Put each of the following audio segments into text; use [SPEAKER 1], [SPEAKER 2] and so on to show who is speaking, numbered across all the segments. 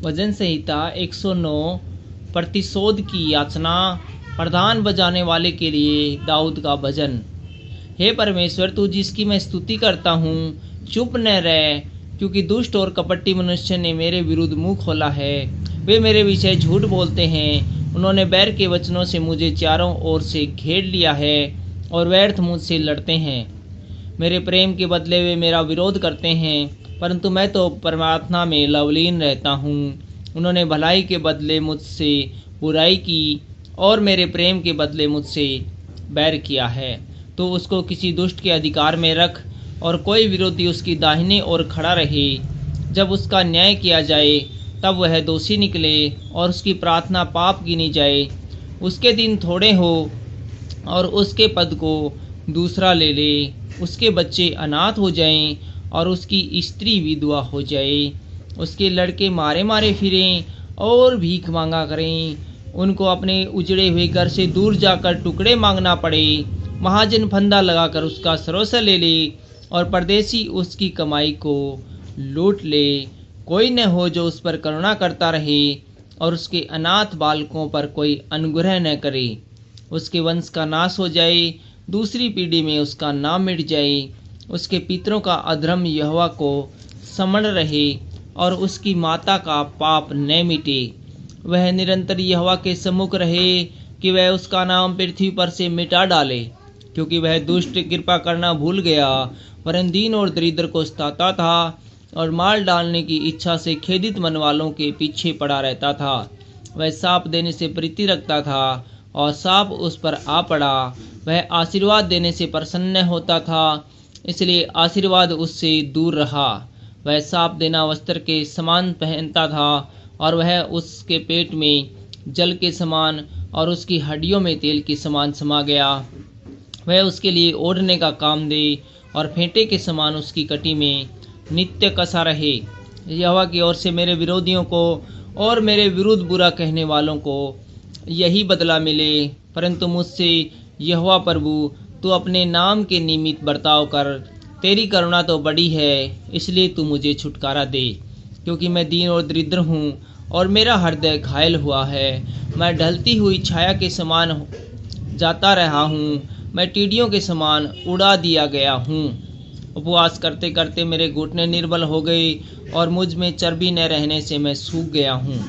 [SPEAKER 1] भजन संहिता 109 प्रतिशोध की याचना। प्रधान बजाने वाले के लिए दाऊद का भजन। हे परमेश्वर, तू जिसकी मैं स्तुति करता हूँ, चुप न रह, क्योंकि दुष्ट और कपटी मनुष्य ने मेरे विरुद्ध मुंह खोला है। वे मेरे विषय झूठ बोलते हैं। उन्होंने बैर के वचनों से मुझे चारों ओर से घेर लिया है और व्यर्थ मुझसे लड़ते हैं। मेरे प्रेम के बदले वे मेरा विरोध करते हैं, परंतु मैं तो प्रार्थना में लवलीन रहता हूँ। उन्होंने भलाई के बदले मुझसे बुराई की और मेरे प्रेम के बदले मुझसे बैर किया है। तो उसको किसी दुष्ट के अधिकार में रख और कोई विरोधी उसकी दाहिनी ओर खड़ा रहे। जब उसका न्याय किया जाए तब वह दोषी निकले और उसकी प्रार्थना पाप गिनी जाए। उसके दिन थोड़े हो और उसके पद को दूसरा ले ले। उसके बच्चे अनाथ हो जाएं और उसकी स्त्री विधवा हो जाए। उसके लड़के मारे मारे फिरें और भीख मांगा करें। उनको अपने उजड़े हुए घर से दूर जाकर टुकड़े मांगना पड़े। महाजन फंदा लगाकर उसका सर्वस्व ले ले और परदेसी उसकी कमाई को लूट ले। कोई न हो जो उस पर करुणा करता रहे और उसके अनाथ बालकों पर कोई अनुग्रह न करे। उसके वंश का नाश हो जाए, दूसरी पीढ़ी में उसका नाम मिट जाए। उसके पितरों का अधर्म यहोवा को समण रहे और उसकी माता का पाप न मिटे। वह निरंतर यहोवा के सम्मुख रहे कि वह उसका नाम पृथ्वी पर से मिटा डाले, क्योंकि वह दुष्ट कृपा करना भूल गया, वरन दीन और दरिद्र को सताता था और मार डालने की इच्छा से खेदित मन वालों के पीछे पड़ा रहता था। वह साप देने से प्रीति रखता था और साप उस पर आ पड़ा। वह आशीर्वाद देने से प्रसन्न होता था, इसलिए आशीर्वाद उससे दूर रहा। वह साप देना वस्त्र के समान पहनता था और वह उसके पेट में जल के समान और उसकी हड्डियों में तेल के समान समा गया। वह उसके लिए ओढ़ने का काम दे और फेंटे के समान उसकी कटी में नित्य कसा रहे। यहोवा की ओर से मेरे विरोधियों को और मेरे विरुद्ध बुरा कहने वालों को यही बदला मिले। परंतु मुझसे यहोवा प्रभु, तू अपने नाम के निमित्त बर्ताव कर। तेरी करुणा तो बड़ी है, इसलिए तू मुझे छुटकारा दे, क्योंकि मैं दीन और दरिद्र हूँ और मेरा हृदय घायल हुआ है। मैं ढलती हुई छाया के समान जाता रहा हूँ। मैं टीडियों के समान उड़ा दिया गया हूँ। उपवास करते करते मेरे घुटने निर्बल हो गए और मुझ में चर्बी न रहने से मैं सूख गया हूँ।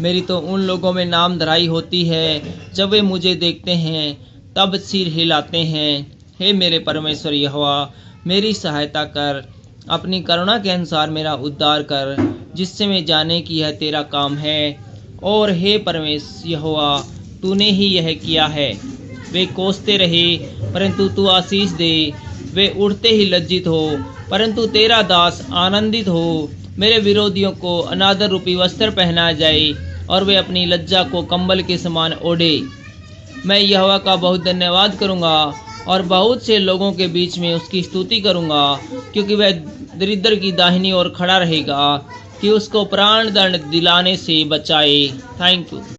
[SPEAKER 1] मेरी तो उन लोगों में नाम धराई होती है, जब वे मुझे देखते हैं तब सिर हिलाते हैं। हे मेरे परमेश्वर यहोवा, मेरी सहायता कर। अपनी करुणा के अनुसार मेरा उद्धार कर, जिससे मैं जाने कि यह तेरा काम है। और हे परमेश्वर यहोवा, तूने ही यह किया है। वे कोसते रहे, परंतु तू आशीष दे। वे उड़ते ही लज्जित हो, परंतु तेरा दास आनंदित हो। मेरे विरोधियों को अनादर रूपी वस्त्र पहनाया जाए और वे अपनी लज्जा को कंबल के समान ओढ़े। मैं यहोवा का बहुत धन्यवाद करूंगा और बहुत से लोगों के बीच में उसकी स्तुति करूंगा, क्योंकि वह दरिद्र की दाहिनी ओर खड़ा रहेगा कि उसको प्राण दंड दिलाने से बचाए। Thank you.